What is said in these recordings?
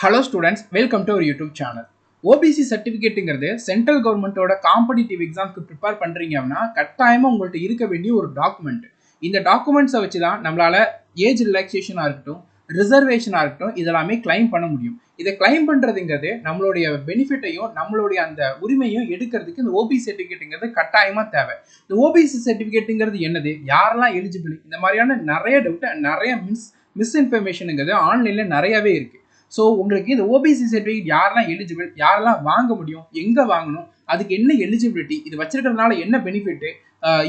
Hello students, welcome to our YouTube channel. OBC சர்டிஃபிகேட்டுங்கிறது central கவர்மெண்ட்டோட competitive எக்ஸாம்க்கு prepare பண்ணுறீங்க அப்படின்னா கட்டாயமாக உங்கள்கிட்ட இருக்க வேண்டிய ஒரு டாக்குமெண்ட். இந்த டாக்குமெண்ட்ஸை வச்சு தான் நம்மளால் ஏஜ் ரிலாக்ஸேஷனாக இருக்கட்டும், ரிசர்வேஷனாக இருக்கட்டும், இதெல்லாமே கிளைம் பண்ண முடியும். இதை கிளைம் பண்ணுறதுங்கிறது நம்மளுடைய பெனிஃபிட்டையும் நம்மளுடைய அந்த உரிமையும் எடுக்கிறதுக்கு இந்த ஓபிசி சர்டிஃபிகேட்டுங்கிறது கட்டாயமாக தேவை. இந்த ஓபிசி சர்டிஃபிகேட்டுங்கிறது என்னது, யாரெல்லாம் எலிஜிபிள், இந்த மாதிரியான நிறைய டவுட்டு, நிறைய மிஸ்இன்ஃபர்மேஷனுங்கிறது ஆன்லைனில் நிறையாவே இருக்குது. ஸோ உங்களுக்கு இந்த ஓபிசி சர்டிஃபிகேட் யாரெல்லாம் எலிஜிபிள், யாரெல்லாம் வாங்க முடியும், எங்கே வாங்கணும், அதுக்கு என்ன எலிஜிபிலிட்டி, இது வச்சிருக்கிறதுனால என்ன பெனிஃபிட்டு,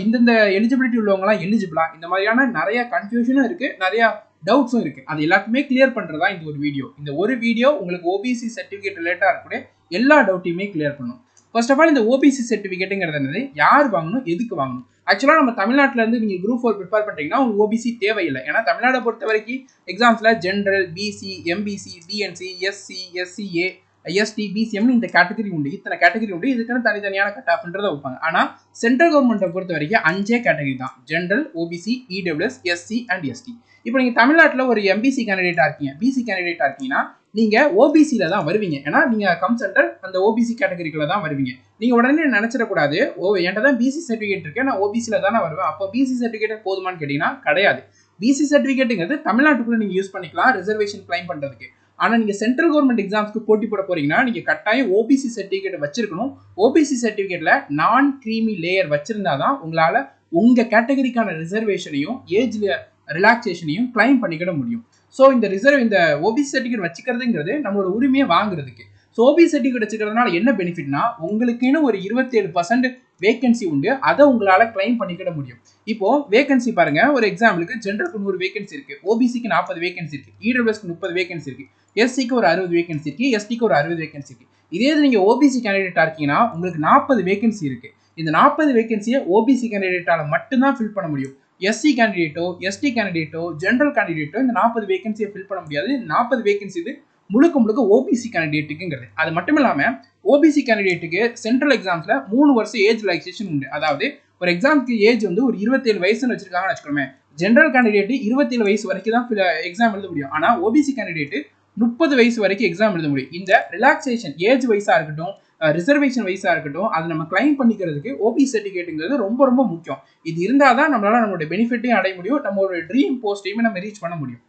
இந்தந்த எலிஜிபிலிட்டி உள்ளவங்களாம் எலிஜிபிளா, இந்த மாதிரியான நிறைய கன்ஃபியூஷனும் இருக்குது, நிறையா டவுட்ஸும் இருக்குது. அது எல்லாத்தையுமே கிளியர் பண்ணுறதா இந்த ஒரு வீடியோ. இந்த ஒரு வீடியோ உங்களுக்கு ஓபிசி சர்டிஃபிகேட் ரிலேட்டாக இருக்கக்கூடிய எல்லா டவுட்டையுமே கிளியர் பண்ணும். ஃபர்ஸ்ட் ஆஃப் ஆல் இந்த ஓபிசி சர்டிஃபிகேட்டுங்கிறது என்னது, யார் வாங்கணும், எதுக்கு வாங்கணும். ஆக்சுவலாக நம்ம தமிழ்நாட்டில் இருந்து நீங்கள் குரூப் 4 ப்ரிப்பேர் பண்ணுறீங்கன்னா உங்களுக்கு ஓபிசி தேவையில்லை. ஏன்னா தமிழ்நாடை பொறுத்த வரைக்கும் எக்ஸாம்ஸில் general, BC, MBC, DNC, SC, SCA, ST, பிசிஎம்னு இந்த கேட்டகரி உண்டு, இத்தனை கேட்டகரி உண்டு. இதுக்குன்னு தனித்தனியான கட் ஆஃப்ன்றதை வைப்பாங்க. ஆனால் சென்ட்ரல் கவர்மெண்ட்டை பொறுத்த வரைக்கும் 5 கேட்டகரி தான்: general, OBC, EWS, SC and ST. இப்போ நீங்கள் தமிழ்நாட்டில் ஒரு எம்பிசி கேண்டிடேட்டாக இருக்கீங்க, பிசி கேண்டிடேட்டாக இருக்கீங்கன்னா நீங்கள் ஓபிசியில் தான் வருவீங்க. ஏன்னா நீங்கள் கம் சென்டர் அந்த ஓபிசி கேட்டகரிக்குள்ள தான் வருவீங்க. நீங்கள் உடனே நினச்சிடக்கூடாது, என்கிட்ட தான் பிசி சர்டிஃபிகேட் இருக்கு, நான் ஓபிசியில் தான் வருவேன், அப்போ பிசி சர்டிஃபிகேட் போதுமான்னு கேட்டிங்கன்னா கிடையாது. பிசி சர்டிஃபிகேட்டுங்கிறது தமிழ்நாட்டுக்குள்ளே நீங்கள் யூஸ் பண்ணிக்கலாம் ரிசர்வேஷன் கிளைம் பண்ணுறதுக்கு. ஆனால் நீங்கள் சென்ட்ரல் கவர்மெண்ட் எக்ஸாம்ஸ்க்கு போட்டி போட போறீங்கன்னா நீங்கள் கட்டாயம் ஓபிசி சர்டிஃபிகேட் வச்சிருக்கணும். ஓபிசி சர்டிஃபிகேட்டில் நான் கிரீமி லேயர் வச்சிருந்தா தான் உங்களால் உங்கள் கேட்டகரிக்கான ரிசர்வேஷனையும் ஏஜ் ரிலாக்ஸேஷனையும் கிளைம் பண்ணிக்கிட முடியும். ஸோ இந்த ஓபிசி சர்டிஃபிகேட் வச்சுக்கிறதுங்கிறது நம்மளோட உரிமையை வாங்குறதுக்கு. ஸோ ஓபிசி சர்டிஃபிகேட் வச்சுக்கிறதுனால என்ன பெனிஃபிட்னா, உங்களுக்குன்னு ஒரு 27% வேகன்சி உண்டு, அதை உங்களால் கிளைம் பண்ணிக்கிட முடியும். இப்போ வேகன்சி பாருங்க, ஒரு எக்ஸாம்பிளுக்கு ஜென்ரலுக்கு 100 வேகன்சி இருக்கு, ஓபிசிக்கு 40 வேகன்சி இருக்கு, இடபிள்யூஎஸ்க்கு 30 வேகன்சி இருக்கு, எஸ்சிக்கு ஒரு 60 வேகன்சி இருக்கு, எஸ்டிக்கு ஒரு 60 வேகன்சி இருக்கு. இதே நீங்க ஓபிசி கேண்டிடேட்டா இருக்கீங்கன்னா உங்களுக்கு 40 வேகன்சி இருக்கு. இந்த 40 வேகன்சியை ஓபிசி கேண்டிடேட்டால மட்டும்தான் ஃபில் பண்ண முடியும். எஸ்சி கேண்டிடேட்டோ, எஸ்டி கேண்டிடேட்டோ, ஜென்ரல் கேண்டிடேட்டோ இந்த 40 வேகன்சியை ஃபில் பண்ண முடியாது. 40 வேகன்சி இது முழுக்க ஓபிசி கேண்டிடேட்டுங்கிறது. அது மட்டும் இல்லாமல் ஓபிசி கேண்டிடேட்டுக்கு சென்ட்ரல் எக்ஸாம்ஸ்ல 3 வருஷம் ஏஜ் ரிலாக்ஸேஷன் உண்டு. அதாவது ஒரு எக்ஸாமுக்கு ஏஜ் வந்து ஒரு 27 வயசுன்னு வச்சிருக்காங்கன்னு வச்சுக்கோமே, ஜென்ரல் கேண்டிடேட் 27 வயசு வரைக்கும் தான் எக்ஸாம் எழுத முடியும். ஆனால் ஓபிசி கேண்டிடேட் 30 வயசு வரைக்கும் எக்ஸாம் எழுத முடியும். இந்த ரிலாக்ஸேஷன் ஏஜ் வயசா இருக்கட்டும், ரிசர்வேஷன் வைஸா இருக்கட்டும், அதை நம்ம கிளைம் பண்ணிக்கிறதுக்கு ஓபிசி சர்டிஃபிகேட்டுங்கிறது ரொம்ப முக்கியம். இது இருந்தால் தான் நம்மளால நம்மளோட பெனிஃபிட்டையும் அடைய முடியும், நம்மளோட ட்ரீம் போஸ்ட்டையுமே நம்ம ரீச் பண்ண முடியும்.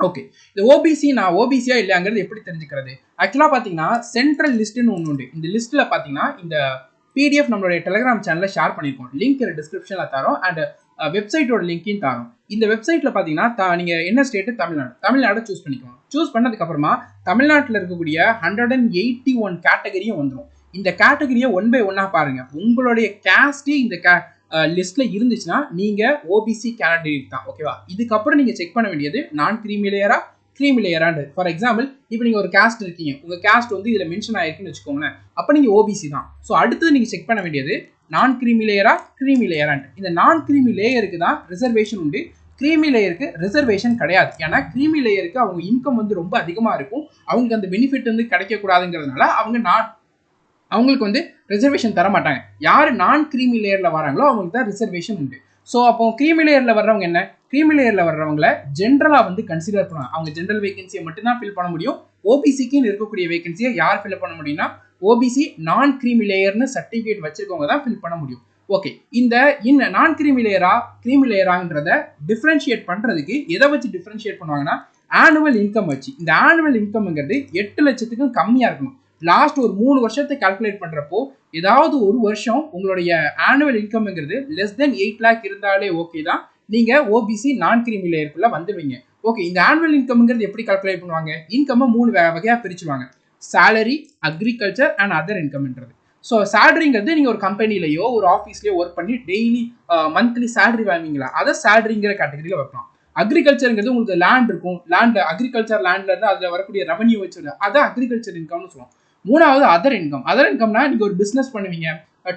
ஓகே, இந்த ஓபிசி நான் ஓபிசியா இல்லையாங்கிறது எப்படி தெரிஞ்சுக்கிறது? ஆக்சுவலாக பார்த்தீங்கன்னா சென்ட்ரல் லிஸ்ட்னு ஒன்று உண்டு. இந்த லிஸ்ட்டில் பார்த்தீங்கன்னா இந்த பிடிஎஃப் நம்மளுடைய டெலிகிராம் சேனலில் ஷேர் பண்ணியிருக்கோம், லிங்க் டிஸ்கிரிப்ஷனில் தரோம், அண்ட் வெப்சைட்டோட லிங்கையும் தரோம். இந்த வெப்சைட்டில் பார்த்தீங்கன்னா நீங்கள் என்ன ஸ்டேட்டு, தமிழ்நாடு சூஸ் பண்ணிக்கோங்க. சூஸ் பண்ணதுக்கப்புறமா தமிழ்நாட்டில் இருக்கக்கூடிய 181 கேட்டகரியும் வந்துடும். இந்த கேட்டகரியை 1 by 1 பாருங்க. உங்களுடைய கேஸ்டே இந்த லிஸ்ட்ல இருந்துச்சுன்னா நீங்க ஓபிசி கேண்டிடேட் தான். ஓகேவா? இதுக்கப்புறம் நீங்க செக் பண்ண வேண்டியது நான் கிரீமி லேயரா, கிரீமி லேயரான்னு. ஃபார் எக்ஸாம்பிள், இப்போ நீங்க ஒரு கேஸ்ட் இருக்கீங்க, உங்க கேஸ்ட் வந்து இதுல மென்ஷன் ஆயிருக்குன்னு வச்சுக்கோங்களேன், அப்போ நீங்க ஓபிசி தான். ஸோ அடுத்தது நீங்க செக் பண்ண வேண்டியது நான் கிரீமி லேயரா, கிரீமி லேயரான்ட்டு. இந்த நான் கிரீமி லேயருக்கு தான் ரிசர்வேஷன் உண்டு, கிரீமி லேயருக்கு ரிசர்வேஷன் கிடையாது. ஏன்னா கிரீமி லேயருக்கு அவங்க இன்கம் வந்து ரொம்ப அதிகமாக இருக்கும், அவங்களுக்கு அந்த பெனிஃபிட் வந்து கிடைக்கக்கூடாதுங்கிறதுனால அவங்களுக்கு வந்து ரிசர்வேஷன் தர மாட்டாங்க. யார் நான் கிரீமி லேயரில் வராங்களோ அவங்களுக்கு தான் ரிசர்வேஷன் உண்டு. ஸோ அப்போ கிரீமி லேயரில் வர்றவங்க என்ன, கிரீமி லேயரில் வர்றவங்கள ஜென்ரலாக வந்து கன்சிடர் பண்ணுவாங்க. அவங்க ஜென்ரல் வேகன்சியை மட்டும்தான் ஃபில் பண்ண முடியும். ஓபிசிக்குன்னு இருக்கக்கூடிய வேகன்சியை யார் ஃபில் பண்ண முடியும்னா ஓபிசி நான் கிரீமி லேயர்னு சர்டிஃபிகேட் வச்சிருக்கவங்க தான் ஃபில் பண்ண முடியும். ஓகே, இந்த நான் கிரீமி லேயராங்கிறத டிஃப்ரென்ஷியேட் பண்ணுறதுக்கு எதை வச்சு டிஃப்ரென்ஷியேட் பண்ணுவாங்கன்னா ஆனுவல் இன்கம் வச்சு. இந்த ஆனுவல் இன்கம்ங்கிறது 8 லட்சத்துக்கும் கம்மியாக இருக்கணும். லாஸ்ட் ஒரு 3 வருஷத்தை கால்குலேட் பண்ணுறப்போ ஏதாவது ஒரு வருஷம் உங்களுடைய ஆனுவல் இன்கம்ங்கிறது லெஸ் தென் 8 lakh இருந்தாலே ஓகே தான், நீங்கள் ஓபிசி நான் கிரீமி லேயருக்குள்ளே வந்துடுவீங்க. ஓகே, இந்த ஆனுவல் இன்கம்ங்கிறது எப்படி கால்குலேட் பண்ணுவாங்க? இன்கம் 3 வகையாக பிரிச்சுவாங்க: சேலரி, அக்ரிகல்ச்சர் அண்ட் அதர் இன்கம்ன்றது. ஸோ சேலரிங்கிறது நீங்கள் ஒரு கம்பெனிலையோ ஒரு ஆஃபீஸ்லையோ ஒர்க் பண்ணி டெய்லி மந்த்லி சேலரி வாங்குவீங்களா, அதை சேலரிங்கிற கேட்டகரியில் வைக்கலாம். அக்ரிகல்ச்சருங்கிறது உங்களுக்கு லேண்ட் இருக்கும், அக்ரிகல்ச்சர் லேண்ட்ல இருந்து அதில் வரக்கூடிய ரெவன்யூ வச்சு அதை அக்ரிகல்ச்சர் இன்கம்னு சொல்லுவோம். மூணாவது அதர் இன்கம்னா நீங்கள் ஒரு பிஸ்னஸ் பண்ணுவீங்க,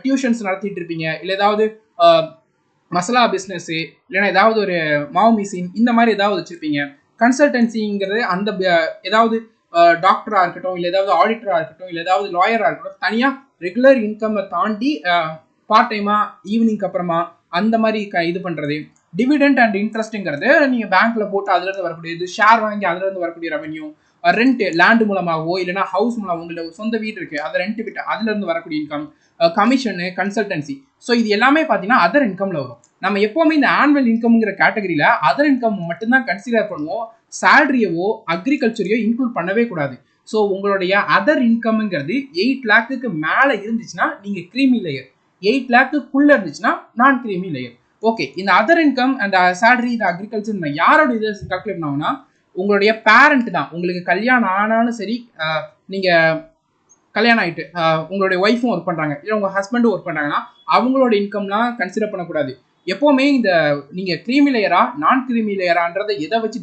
டியூஷன்ஸ் நடத்திட்டு இருப்பீங்க, இல்லை ஏதாவது மசாலா பிஸ்னஸ்ஸு, இல்லைன்னா ஏதாவது ஒரு மாவு மிஷின், இந்த மாதிரி ஏதாவது வச்சுருப்பீங்க. கன்சல்டன்சிங்கிறது அந்த ஏதாவது டாக்டராக இருக்கட்டும், இல்லை ஏதாவது ஆடிட்டராக இருக்கட்டும், இல்லை ஏதாவது லாயராக இருக்கட்டும், தனியாக ரெகுலர் இன்கம்மை தாண்டி பார்ட் டைமாக ஈவினிங்க்கு அப்புறமா அந்த மாதிரி இது பண்ணுறது. டிவிடெண்ட் அண்ட் இன்ட்ரெஸ்ட்டுங்கிறது நீங்கள் பேங்க்கில் போட்டு அதுலேருந்து வரக்கூடியது, ஷேர் வாங்கி அதுலேருந்து வரக்கூடிய ரெவன்யூ, ரெண்ட் லேண்ட் மூலமாகவோ இல்லைனா ஹவுஸ் மூலமாக உங்களுக்கு சொந்த வீடு இருக்கு அதை ரெண்ட் விட்டு அதுல இருந்து வரக்கூடிய இன்கம், கமிஷனு, கன்சல்டன்சி. ஸோ இது எல்லாமே பார்த்தீங்கன்னா அதர் இன்கம்ல வரும். நம்ம எப்பவுமே இந்த ஆனுவல் இன்கம்ங்கிற கேட்டகரியில அதர் இன்கம் மட்டும்தான் கன்சிடர் பண்ணுவோம். சேலரியவோ அக்ரிகல்ச்சரையோ இன்க்ளூட் பண்ணவே கூடாது. ஸோ உங்களுடைய அதர் இன்கம்ங்கிறது 8 லேக்குக்கு மேலே இருந்துச்சுன்னா நீங்க கிரீமி லேயர், 8 லேக்குக்குள்ள இருந்துச்சுன்னா நான் கிரீமி லேயர். ஓகே, இந்த அதர் இன்கம் அண்ட் சேலரி இந்த அக்ரிகல்ச்சர் யாரோட இது கால்குலேட் பண்ணாங்கன்னா உங்களுடைய பேரண்ட் தான். உங்களுக்கு கல்யாணம் ஆனாலும் சரி, நீங்க கல்யாணம் ஆயிட்டு உங்களுடைய ஒய்ஃபும் ஒர்க் பண்றாங்க இல்லை உங்க ஹஸ்பண்டும் ஒர்க் பண்றாங்கன்னா அவங்களோட இன்கம்லாம் கன்சிடர் பண்ணக்கூடாது. எப்பவுமே இந்த நீங்க கிரீமி லேயரா நான் கிரீமி லேயரான்றதை எதை வச்சு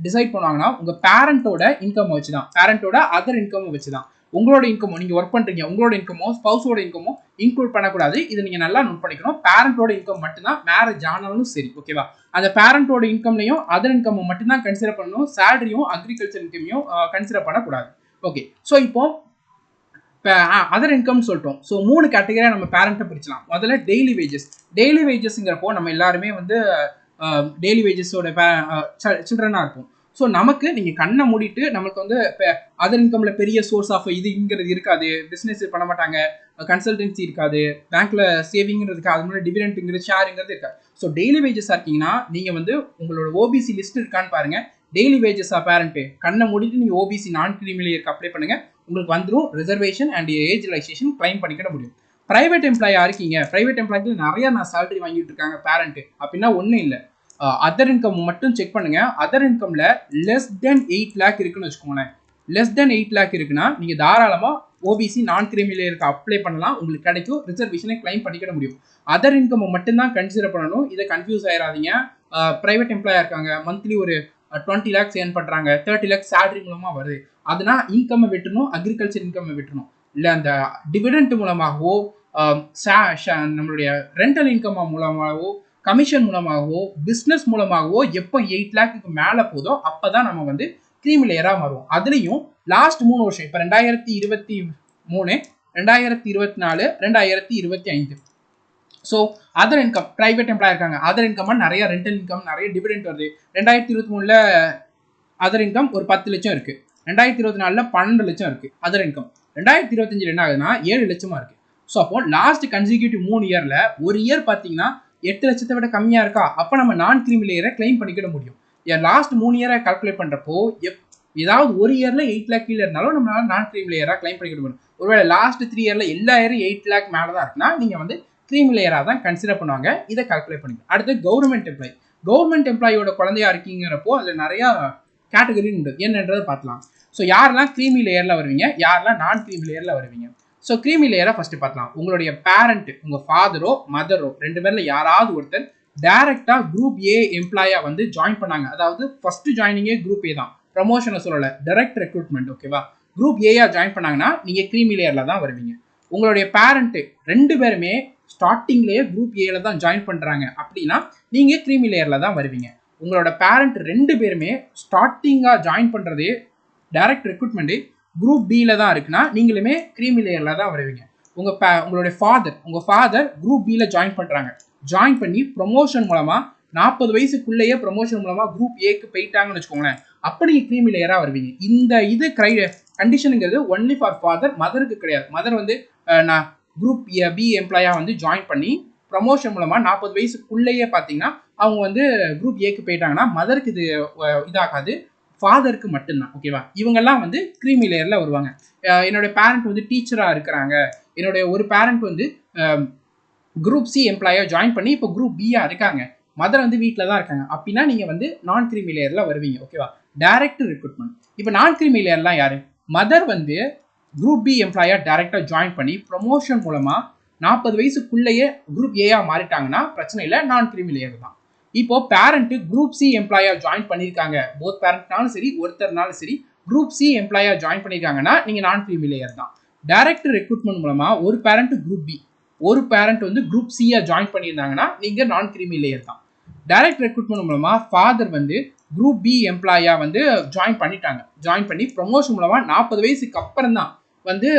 டிசைட் பண்ணுவாங்கன்னா உங்க பேரண்டோட இன்கம் வச்சுதான், பேரண்டோட அதர் இன்கம் வச்சுதான். உங்களோட இன்கமோ நீங்க ஒர்க் பண்றீங்க உங்களோட இன்கமோ ஸ்பவுஸோட இன்கமோ இன்க்ளூட் பண்ணக்கூடாது. இதை நீங்க நல்லா நோட் பண்ணிக்கணும். பேரண்டோட இன்கம் மட்டும்தான் மேரேஜ் ஆனாலும் சரி. ஓகேவா? அந்த பேரண்டோட இன்கம்லையும் அதர் இன்கம் மட்டும்தான் கன்சிடர் பண்ணணும். சேலரியும் அக்ரிகல்ச்சர் இன்கமையும் கன்சிடர் பண்ணக்கூடாது. ஓகே, ஸோ இப்போ அதர் இன்கம் சொல்லிட்டோம். ஸோ 3 கேட்டகரியா நம்ம பேரண்ட்டை பிரிச்சலாம். முதல்ல டெய்லி வேஜஸ். டெய்லி வேஜஸ்ங்கிறப்போ நம்ம எல்லாருமே வந்து டெய்லி வேஜஸோட சில்ட்ரனா இருப்போம். ஸோ நமக்கு நீங்க கண்ணை மூடிட்டு நமக்கு வந்து அதர் இன்கம்ல பெரிய சோர்ஸ் ஆஃப் இதுங்கிறது இருக்காது, பிசினஸ் பண்ண மாட்டாங்க, கன்சல்டன்சி இருக்காது, பேங்க்ல சேவிங்கிறது இருக்காது, அது மாதிரி டிவிடெண்ட்ங்கிறது ஷேருங்கிறது இருக்காது. ஸோ டெய்லி வேஜஸா இருக்கீங்கன்னா நீங்க வந்து உங்களோட ஓபிசி லிஸ்ட் இருக்கான்னு பாருங்க. டெய்லி வேஜஸா பேரண்ட் கண்ணை மூடிட்டு நீங்க ஓபிசி நான் கிரீமி லேயருக்கு அப்ளை பண்ணுங்க. உங்களுக்கு வந்துடும் reservation and age relaxation claim பண்ணிக்கிட முடியும். பிரைவேட் எம்ப்ளாயா இருக்கீங்க, பிரைவேட் எம்ப்ளாய்க்கு நிறைய நான் சேலரி வாங்கிட்டு இருக்காங்க பேரண்ட் அப்படின்னா ஒன்றும் இல்லை, அதர் இன்கம் மட்டும் செக் பண்ணுங்க. அதர் இன்கம்ல லெஸ் தென் 8 லேக் இருக்குன்னு வச்சுக்கோங்களேன். லெஸ் தென் 8 லேக் இருக்குன்னா நீங்க தாராளமா ஓபிசி நான் கிரீமி லேயருக்கு அப்ளை பண்ணலாம். உங்களுக்கு கிடைக்கும், ரிசர்வேஷனை கிளைம் பண்ணிக்கிட முடியும். அதர் இன்கம் மட்டும்தான் கன்சிடர் பண்ணணும். இதை கன்ஃபியூஸ் ஆயிடாதீங்க. பிரைவேட் எம்ப்ளாயா இருக்காங்க, மந்த்லி ஒரு 20 லேக்ஸ் ஏர்ன் பண்றாங்க, 30 லேக்ஸ் சேலரி மூலமா வருது, அதனா இன்கம் விட்டுணும், அக்ரிகல்ச்சர் இன்கம் விட்டுணும். இல்லை அந்த டிவிடெண்ட் மூலமாகவோ நம்மளுடைய ரெண்டல் இன்கம் மூலமாகவோ கமிஷன் மூலமாகவோ பிஸ்னஸ் மூலமாகவோ எப்போ 8 லேக்குக்கு மேலே போதோ அப்போதான் நம்ம வந்து கிரீமி லேயராக மாறுவோம். அதுலேயும் லாஸ்ட் 3 வருஷம் இப்போ 2023, 2024, 2025. So other income private employ இருக்காங்க, அதர் இன்கம் நிறைய ரெண்டல் இன்கம் நிறைய டிவிடெண்ட் வருது. 2023 அதர் இன்கம் ஒரு 10 லட்சம் இருக்கு, 2024 12 லட்சம் இருக்கு அதர் இன்கம். 2025 என்ன ஆகுதுன்னா 7 லட்சமா இருக்கு. ஸோ அப்போ லாஸ்ட் கன்சிக்யூட்டிவ் 3 இயர்ல ஒரு இயர் பார்த்தீங்கன்னா 8 லட்சத்தை விட கம்மியா இருக்கா, அப்போ நம்ம நான் கிரீமி லேயரை கிளைம் பண்ணிக்கிட முடியும். லாஸ்ட் 3 இயரை கால்குலேட் பண்றப்போ ஏதாவது ஒரு இயர்ல 8 லேக் கீழே இருந்தாலும் நம்மளால நான் கிரீமி லேயரா கிளைம் பண்ணிக்கிட முடியும். ஒருவேளை லாஸ்ட் 3 இயர்ல எல்லா இயரும் 8 லேக் மேலே தான் இருக்குன்னா நீங்க வந்து கிரீமி லேயரா தான் கன்சிடர் பண்ணுவாங்க. இதை கால்குலேட் பண்ணிக்க. அடுத்து கவர்மெண்ட் எம்ப்ளாய். கவர்மெண்ட் எம்ப்ளாயோட குழந்தையா இருக்கீங்கிறப்போ அதுல நிறைய கேட்டகரி உண்டு, என்னன்றதை பார்க்கலாம். ஸோ யாரெல்லாம் கிரீமி லேயர்ல வருவீங்க, யாரெல்லாம் நான் கிரீமி லேயர்ல வருவீங்க. ஸோ கிரீமி லேயரை ஃபர்ஸ்ட் பார்க்கலாம். உங்களுடைய பேரண்ட் உங்க ஃபாதரோ மதரோ 2 பேர்ல யாராவது ஒருத்தர் டைரக்டா குரூப் ஏ எம்ப்ளாயா வந்து ஜாயின் பண்ணாங்க. அதாவது ஃபர்ஸ்ட் ஜாயினிங்கே குரூப் ஏ தான், ப்ரமோஷனை சொல்லலை, டைரக்ட் ரெக்ரூட்மெண்ட். ஓகேவா? குரூப் ஏயா ஜாயின் பண்ணாங்கன்னா நீங்க கிரீமி லேயர்ல தான் வருவீங்க. உங்களுடைய பேரண்ட் 2 பேருமே ஸ்டார்டிங்லேயே குரூப் ஏல தான் ஜாயின் பண்றாங்க அப்படின்னா நீங்க கிரீமி லேயர்ல தான் வருவீங்க. உங்களோட பேரண்ட் 2 பேருமே ஸ்டார்டிங்கா ஜாயின் பண்றதே டைரக்ட் ரெக்ரூட்மெண்ட் குரூப் பில தான் இருக்குன்னா நீங்களுமே கிரீமி லேயர்ல தான் வருவீங்க. உங்களுடைய ஃபாதர் குரூப் பில ஜாயின் பண்றாங்க, ஜாயின் பண்ணி ப்ரொமோஷன் மூலமா 40 வயசுக்குள்ளேயே ப்ரொமோஷன் மூலமா குரூப் ஏக்கு போயிட்டாங்கன்னு வச்சுக்கோங்களேன், அப்படி கிரீமி லேயரா வருவீங்க. இந்த இது கண்டிஷனுங்கிறது ஒன்லி ஃபார் ஃபாதர், மதருக்கு கிடையாது. மதர் வந்து நான் குரூப் பி எம்ப்ளாயா வந்து ஜாயின் பண்ணி ப்ரமோஷன் மூலமா 40 வயசுக்குள்ளேயே பார்த்தீங்கன்னா அவங்க வந்து குரூப் ஏக்கு போயிட்டாங்கன்னா மதருக்கு இது இதாகாது, ஃபாதருக்கு மட்டும்தான். ஓகேவா? இவங்கெல்லாம் வந்து கிரீமி லேயர்ல வருவாங்க. என்னோட பேரண்ட் வந்து டீச்சரா இருக்கிறாங்க, என்னுடைய ஒரு பேரண்ட் வந்து குரூப் சி எம்ப்ளாயா ஜாயின் பண்ணி இப்போ குரூப் பியா இருக்காங்க, மதர் வந்து வீட்டில் தான் இருக்காங்க அப்படின்னா நீங்க வந்து நான் கிரீமி லேயர்ல வருவீங்க. ஓகேவா? Direct recruitment. இப்போ நான் கிரீமி லேயர்லாம் யாரு? மதர் வந்து குரூப் பி எம்ப்ளாயா டைரக்டா ஜாயின் பண்ணி ப்ரொமோஷன் மூலமா 40 வயசுக்குள்ளேயே குரூப் ஏயா மாறிட்டாங்கன்னா பிரச்சனை இல்லை, நான் கிரீமி லேயர் தான். இப்போ பேரண்ட் குரூப் சி எம்ப்ளாயா ஜாயின் பண்ணியிருக்காங்க, போத் பேரண்ட்னாலும் சரி ஒருத்தர்னாலும் சரி குரூப் சி எம்ப்ளாயா ஜாயின் பண்ணியிருக்காங்கன்னா நீங்க நான் கிரீமி லேயர் தான். டைரக்ட் ரெக்ரூட்மெண்ட் மூலமா ஒரு பேரண்ட் குரூப் பி, ஒரு பேரண்ட் வந்து குரூப் சியா ஜாயின் பண்ணியிருந்தாங்கன்னா நீங்க நான் கிரீமி லேயர் தான். டைரக்ட் ரெக்ரூட்மெண்ட் மூலமா ஃபாதர் வந்து குரூப் பி எம்ப்ளாயா வந்து ஜாயின் பண்ணிட்டாங்க, ஜாயின் பண்ணி ப்ரொமோஷன் மூலமா 40 வயசுக்கு அப்புறம் தான் வந்து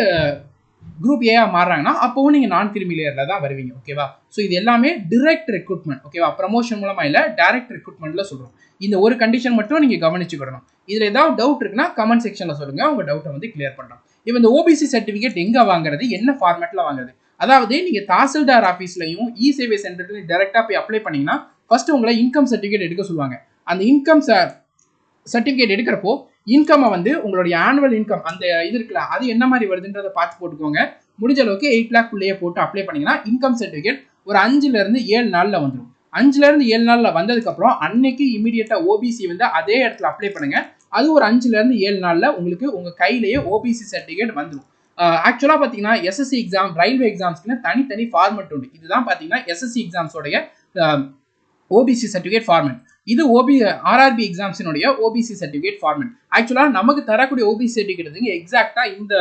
குரூப் ஏ மாறுறாங்கன்னா அப்பவும் நீங்க நான் கிரிமி லேயர்ல தான் வருவீங்க. ஓகேவா? ஸோ இது எல்லாமே டிரெக்ட் ரெக்ரூட்மெண்ட். ஓகேவா? ப்ரமோஷன் மூலமா இல்ல, டைரக்ட் ரெக்ரூட்மெண்ட்ல சொல்றோம். இந்த ஒரு கண்டிஷன் மட்டும் நீங்க கவனிச்சுக்கிடணும். இதுல ஏதாவது டவுட் இருக்குன்னா கமெண்ட் செக்ஷன்ல சொல்லுங்க, உங்க டவுட்டை வந்து கிளியர் பண்றோம். இப்போ இந்த ஓபிசி சர்டிபிகேட் எங்க வாங்குறது, என்ன ஃபார்மேட்ல வாங்குறது? அதாவது நீங்க தாசில்தார் ஆஃபீஸ்லயும் இ சேவை சென்டர்லையும் டைரக்டா போய் அப்ளை பண்ணீங்கன்னா ஃபர்ஸ்ட் உங்களை இன்கம் சர்டிபிகேட் எடுக்க சொல்லுவாங்க. அந்த இன்கம் சர்டிபிகேட் எடுக்கிறப்போ இன்கம்மை வந்து உங்களுடைய ஆனுவல் இன்கம் அந்த இது இருக்குல்ல, அது என்ன மாதிரி வருதுன்றதை பார்த்து போட்டுக்கோங்க. முடிஞ்ச அளவுக்கு 8 lakh உள்ளே போட்டு அப்ளை பண்ணீங்கன்னா இன்கம் சர்டிபிகேட் ஒரு 5ல இருந்து 7 நாள்ல வந்துடும். 5ல இருந்து 7 நாள்ல வந்ததுக்கு அப்புறம் அன்னைக்கு இமீடியட்டா ஓபிசி வந்து அதே இடத்துல அப்ளை பண்ணுங்க. அது ஒரு 5ல இருந்து 7 நாள்ல உங்களுக்கு உங்க கையிலேயே ஓபிசி சர்டிபிகேட் வந்துடும். ஆக்சுவலா பாத்தீங்கன்னா எஸ்எஸ்சி எக்ஸாம், ரயில்வே எக்ஸாம்ஸ்க்கு தனித்தனி ஃபார்மெட் உண்டு. இதுதான் பாத்தீங்கன்னா எஸ்எஸ்சி எக்ஸாம்ஸோடைய ஓபிசி சர்டிபிகேட் ஃபார்மெட். இது ஆர்ஆர்பி எக்ஸாம்ஸினுடைய ஓபிசி சர்டிபிகேட் ஃபார்மெட். ஆக்சுவலா நமக்கு தரக்கூடிய ஓபிசி சர்டிபிகேட் எக்ஸாக்டா இந்த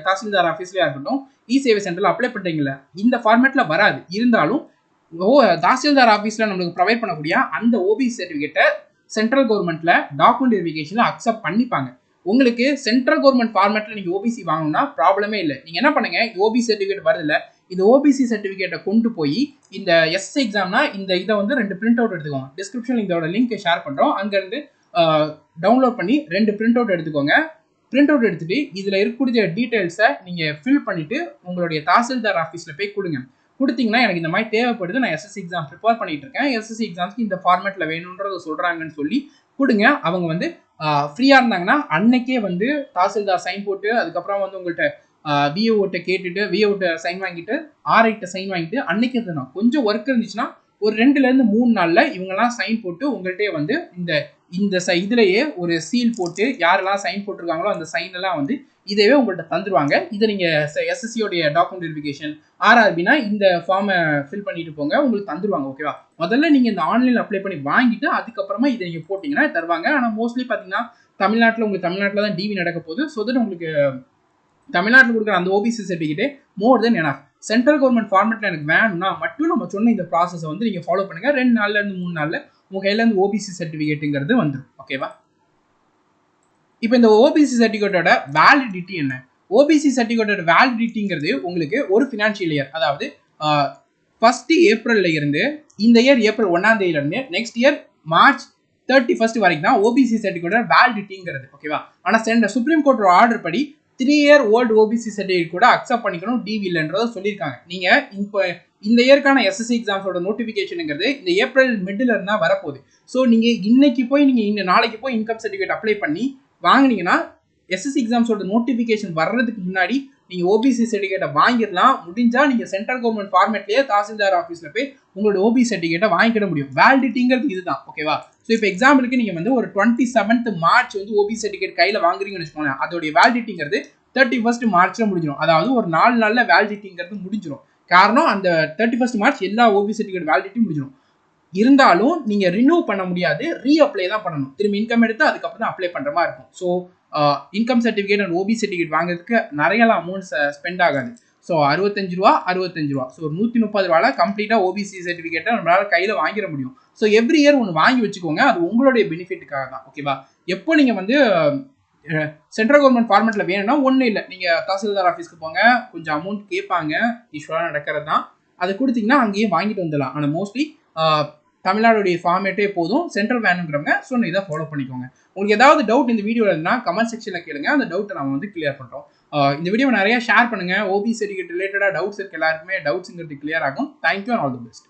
தாசில்தார் ஆஃபீஸ்லயா இருக்கட்டும், இ சேவை சென்டர்ல அப்ளை பண்றீங்களா, இந்த ஃபார்மெட்ல வராது. இருந்தாலும் தாசில்தார் ஆஃபீஸ்ல நம்மளுக்கு ப்ரொவைட் பண்ணக்கூடிய அந்த ஓபிசி சர்டிபிகேட்டை சென்ட்ரல் கவர்மெண்ட்ல டாக்குமெண்ட் வெரிஃபிகேஷன்ல அக்செப்ட் பண்ணிப்பாங்க. உங்களுக்கு சென்ட்ரல் கவர்மெண்ட் ஃபார்மேட்ல நீங்க ஓபிசி வாங்கணும்னா ப்ராப்ளமே இல்லை. நீங்க என்ன பண்ணுங்க, ஓபிசி சர்டிபிகேட் வருது இல்ல, இந்த ஓபிசி சர்டிபிகேட்டை கொண்டு போய் இந்த எஸ்எஸ்சி எக்ஸாம்னா இந்த இதை வந்து 2 பிரிண்ட் அவுட் எடுத்துக்கோங்க. டிஸ்கிரிப்ஷன்ல இதோட லிங்க் ஷேர் பண்றோம், அங்கிருந்து டவுன்லோட் பண்ணி 2 பிரிண்ட் அவுட் எடுத்துக்கோங்க. பிரிண்ட் அவுட் எடுத்துட்டு இதுல இருக்கக்கூடிய டீடைல்ஸை நீங்க ஃபில் பண்ணிட்டு உங்களுடைய தாசில்தார் ஆஃபீஸ்ல போய் கொடுங்க. கொடுத்தீங்கன்னா எனக்கு இந்த மாதிரி தேவைப்படுது, நான் எஸ்எஸ்சி எக்ஸாம் ப்ரிப்பேர் பண்ணிட்டு இருக்கேன், எஸ்எஸ்சி எக்ஸாம்ஸ்க்கு இந்த ஃபார்மேட்ல வேணும்ன்றத சொல்றாங்கன்னு சொல்லி கொடுங்க. அவங்க வந்து ஃப்ரீயா இருந்தாங்கன்னா அன்னைக்கே வந்து தாசில்தார் சைன் போட்டு அதுக்கப்புறம் வந்து உங்கள்கிட்ட விஓட்ட கேட்டுட்டு விஓட்ட சைன் வாங்கிட்டு ஆர்ஐட்ட சைன் வாங்கிட்டு அன்னைக்கு தான் கொஞ்சம் ஒர்க் இருந்துச்சுன்னா ஒரு 2ல இருந்து 3 நாள்ல இவங்கெல்லாம் சைன் போட்டு உங்கள்கிட்டயே வந்து இந்த இதுலயே ஒரு சீல் போட்டு யாரெல்லாம் சைன் போட்டிருக்காங்களோ அந்த சைன் எல்லாம் வந்து இதவே உங்கள்கிட்ட தந்துருவாங்க. இதை நீங்க எஸ்எஸ்சியோடைய டாக்குமெண்ட் வெரிஃபிகேஷன், ஆர்ஆர்பினா இந்த ஃபார்மை ஃபில் பண்ணிட்டு போங்க, உங்களுக்கு தந்துருவாங்க. ஓகேவா? முதல்ல நீங்க இந்த ஆன்லைன்ல அப்ளை பண்ணி வாங்கிட்டு அதுக்கப்புறமா இதை நீங்க போட்டீங்கன்னா தருவாங்க. ஆனா மோஸ்ட்லி பாத்தீங்கன்னா தமிழ்நாட்டில் தான் டிவி நடக்க போகுது. ஸோ தட் உங்களுக்கு தமிழ்நாட்டில் கொடுக்குற அந்த ஓபிசி சர்டிஃபிகேட்டே மோர் தென் எனஃப். சென்ட்ரல் கவர்மெண்ட் ஃபார்மேட்ல எனக்கு வேணும்னா மட்டும் நம்ம சொன்ன இந்த ப்ராசஸை வந்து நீங்க ஃபாலோ பண்ணுங்க. 2 நாள்ல இருந்து 3 நாள்ல உங்க கையில இருந்து ஓபிசி சர்டிஃபிகேட்டுங்கிறது வந்துடும். ஓகேவா? இப்போ இந்த ஓபிசி சர்டிஃபிகேட்டோட வேலிடிட்டி என்ன? ஓபிசி சர்டிஃபிகேட்டோட வேலிடிட்டிங்கிறது உங்களுக்கு ஒரு ஃபினான்ஷியல் இயர், அதாவது 1 ஏப்ரல்ல இருந்து இந்த இயர் ஏப்ரல் 1ஆம் தேதியில இருந்து நெக்ஸ்ட் இயர் மார்ச் 31 வரைக்கும் தான் ஓபிசி சர்டிஃபிகேட்டோட வேலிடிட்டிங்கிறது. ஓகேவா? ஆனால் சுப்ரீம் கோர்ட்டோட ஆர்டர் படி 3 year ஓல்டு ஓபிசி சர்டிஃபிகேட் கூட அக்செப்ட் பண்ணிக்கணும், டிவி இல்லைன்றதை சொல்லியிருக்காங்க. நீங்க இப்போ இந்த இயற்கான எஸ்எஸ்சி எக்ஸாம்ஸோட நோட்டிஃபிகேஷனுங்கிறது இந்த ஏப்ரல் மிடில் இருந்தால் வரப்போகுது. ஸோ நீங்க இன்னைக்கு போய் நீங்க நாளைக்கு போய் இன்கம் சர்டிஃபிகேட் அப்ளை பண்ணி வாங்கினீங்கன்னா எஸ்எஸ்சி எக்ஸாம்ஸோட நோட்டிஃபிகேஷன் வர்றதுக்கு முன்னாடி நீங்க ஓபிசி சர்டிஃபிகேட்டை வாங்கிடலாம். முடிஞ்சா நீங்க சென்ட்ரல் கவர்மெண்ட் ஃபார்மேட்லயே தாசில்தார் ஆஃபீஸ்ல போய் உங்களோட ஓபிசி சர்டிஃபிகேட்டை வாங்கிட முடியும். வேலிடிட்டிங்கிறது இதுதான். ஓகேவா? ஸோ இப்போ எக்ஸாம்பிளுக்கு நீங்க வந்து ஒரு 27th மார்ச் வந்து ஓபிசி சர்டிஃபிகேட் கையில வாங்குறீங்கன்னு வச்சுக்கோங்க, அதோடைய வேலிடிட்டிங்கிறது 31st மார்ச்ல முடிஞ்சிடும். அதாவது ஒரு 4 நாள்ல வேலிடிட்டிங்கிறது முடிஞ்சிடும். காரணம் அந்த 31st மார்ச் எல்லா ஓபிசி சர்டிஃபிகேட் வேலிடிட்டி முடிஞ்சிடும். இருந்தாலும் நீங்க ரினியூ பண்ண முடியாது, ரீஅப்ளை தான் பண்ணணும். திரும்பி இன்கம் எடுத்து அதுக்கப்புறம் தான் அப்ளை பண்ற மாதிரி இருக்கும். So income certificate and OBC certificate வாங்குறதுக்கு நிறைய அமௌண்ட்ஸ் ஸ்பெண்ட் ஆகாது. ஸோ 65 ரூபா. ஸோ 130 ரூபால கம்ப்ளீட்டா ஓபிசி சர்டிஃபிகேட்டை நம்மளால கையில வாங்கிட முடியும். ஸோ எவ்ரி இயர் ஒன்று வாங்கி வச்சுக்கோங்க, அது உங்களுடைய பெனிஃபிட்டுக்காக தான். ஓகேவா? எப்போ நீங்க வந்து சென்ட்ரல் கவர்மெண்ட் ஃபார்மேட்ல வேணும்னா ஒன்றும் இல்லை, நீங்க தாசில்தார் ஆஃபீஸ்க்கு போங்க, கொஞ்சம் அமௌண்ட் கேட்பாங்க, யூஸ்வலாக நடக்கிறது தான், அது கொடுத்தீங்கன்னா அங்கேயே வாங்கிட்டு வந்துடலாம். ஆனால் மோஸ்ட்லி தமிழ்நாடுடைய ஃபார்மேட்டே போதும். சென்ட்ரல் வேணுங்கிறவங்க சொன்ன இதை ஃபாலோ பண்ணிக்கோங்க. உங்களுக்கு ஏதாவது டவுட் இந்த வீடியோவில் இருந்தால் கமெண்ட் செக்ஷனில் கேளுங்க, அந்த டவுட்டை நம்ம வந்து கிளியர் பண்ணுறோம். இந்த வீடியோ நிறைய ஷேர் பண்ணுங்க. ஓபிசி சர்டிஃபிகேட் ரிலேட்டடாக டவுட்ஸ் இருக்கு, எல்லாருக்குமே டவுட்ஸுங்கிறது கிளியர் ஆகும். Thank you and all the best.